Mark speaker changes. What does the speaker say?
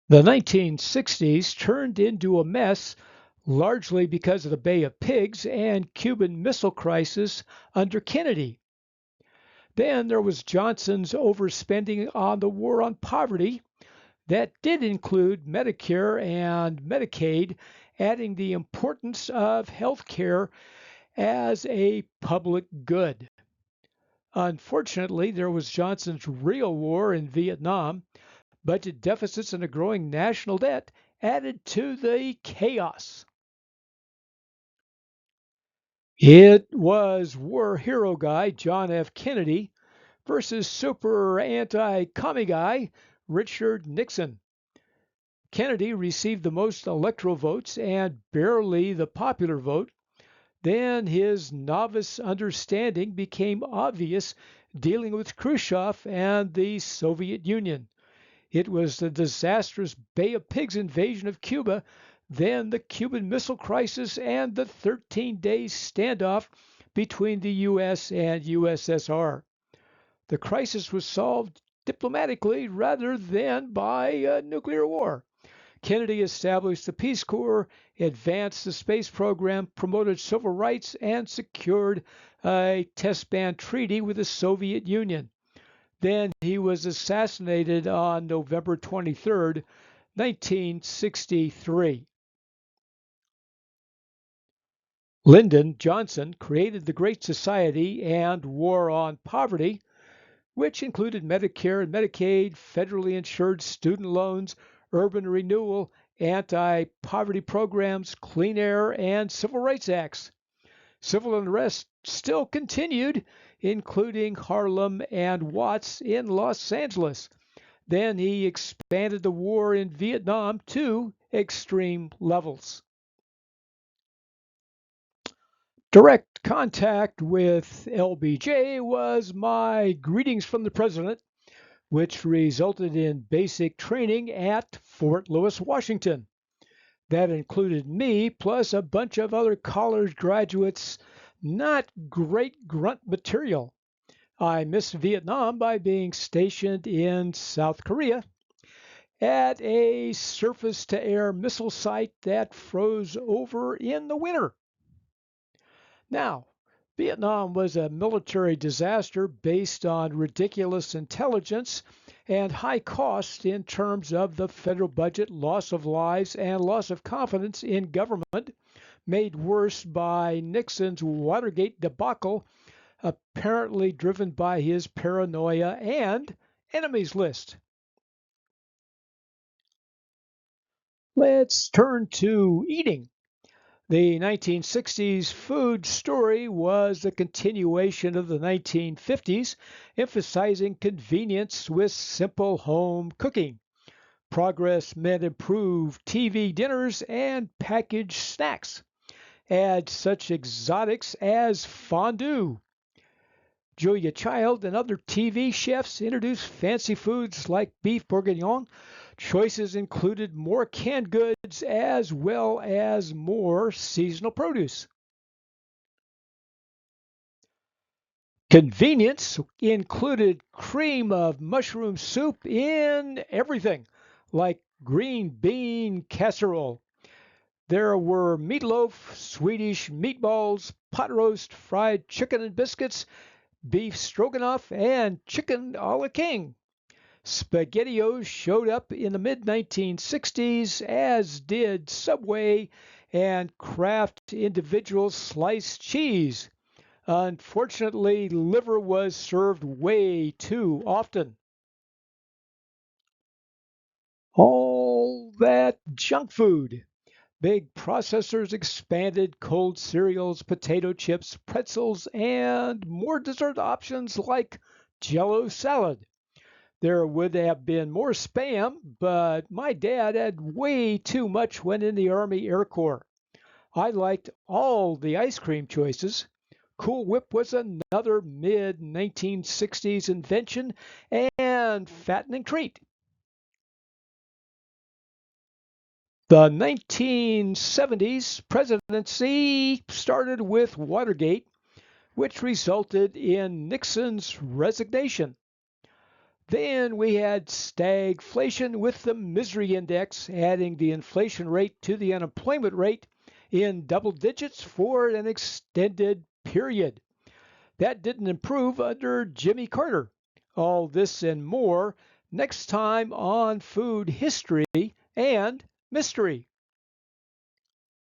Speaker 1: The 1960s turned into a mess largely because of the Bay of Pigs and Cuban Missile Crisis under Kennedy. Then there was Johnson's overspending on the war on poverty that did include Medicare and Medicaid, adding the importance of health care as a public good. Unfortunately, there was Johnson's real war in Vietnam. Budget deficits and a growing national debt added to the chaos. It was war hero guy John F. Kennedy versus super anti-commie guy Richard Nixon. Kennedy received the most electoral votes and barely the popular vote. Then his novice understanding became obvious dealing with Khrushchev and the Soviet Union. It was the disastrous Bay of Pigs invasion of Cuba, then the Cuban Missile Crisis, and the 13-day standoff between the U.S. and USSR. The crisis was solved diplomatically rather than by nuclear war. Kennedy established the Peace Corps, advanced the space program, promoted civil rights, and secured a test ban treaty with the Soviet Union. Then he was assassinated on November 23, 1963. Lyndon Johnson created the Great Society and War on Poverty, which included Medicare and Medicaid, federally insured student loans, urban renewal, anti-poverty programs, clean air, and civil rights acts. Civil unrest still continued, including Harlem and Watts in Los Angeles. Then he expanded the war in Vietnam to extreme levels. Direct contact with LBJ was my greetings from the president, which resulted in basic training at Fort Lewis, Washington. That included me plus a bunch of other college graduates. Not great grunt material. I missed Vietnam by being stationed in South Korea at a surface to air missile site that froze over in the winter. Now, Vietnam was a military disaster based on ridiculous intelligence and high costs in terms of the federal budget, loss of lives, and loss of confidence in government, made worse by Nixon's Watergate debacle, apparently driven by his paranoia and enemies list. Let's turn to eating. The 1960s food story was a continuation of the 1950s, emphasizing convenience with simple home cooking. Progress meant improved TV dinners and packaged snacks. Add such exotics as fondue. Julia Child and other TV chefs introduced fancy foods like beef bourguignon. Choices included more canned goods as well as more seasonal produce. Convenience included cream of mushroom soup in everything, like green bean casserole. There were meatloaf, Swedish meatballs, pot roast, fried chicken and biscuits, beef stroganoff, and chicken a la king. SpaghettiOs showed up in the mid 1960s, as did Subway and Kraft individual sliced cheese. Unfortunately, liver was served way too often. All that junk food. Big processors expanded cold cereals, potato chips, pretzels, and more dessert options like Jello salad. There would have been more spam, but my dad had way too much when in the Army Air Corps. I liked all the ice cream choices. Cool Whip was another mid 1960s invention and fattening treat. The 1970s presidency started with Watergate, which resulted in Nixon's resignation. Then we had stagflation with the misery index adding the inflation rate to the unemployment rate in double digits for an extended period. That didn't improve under Jimmy Carter. All this and more next time on Food History and Mystery.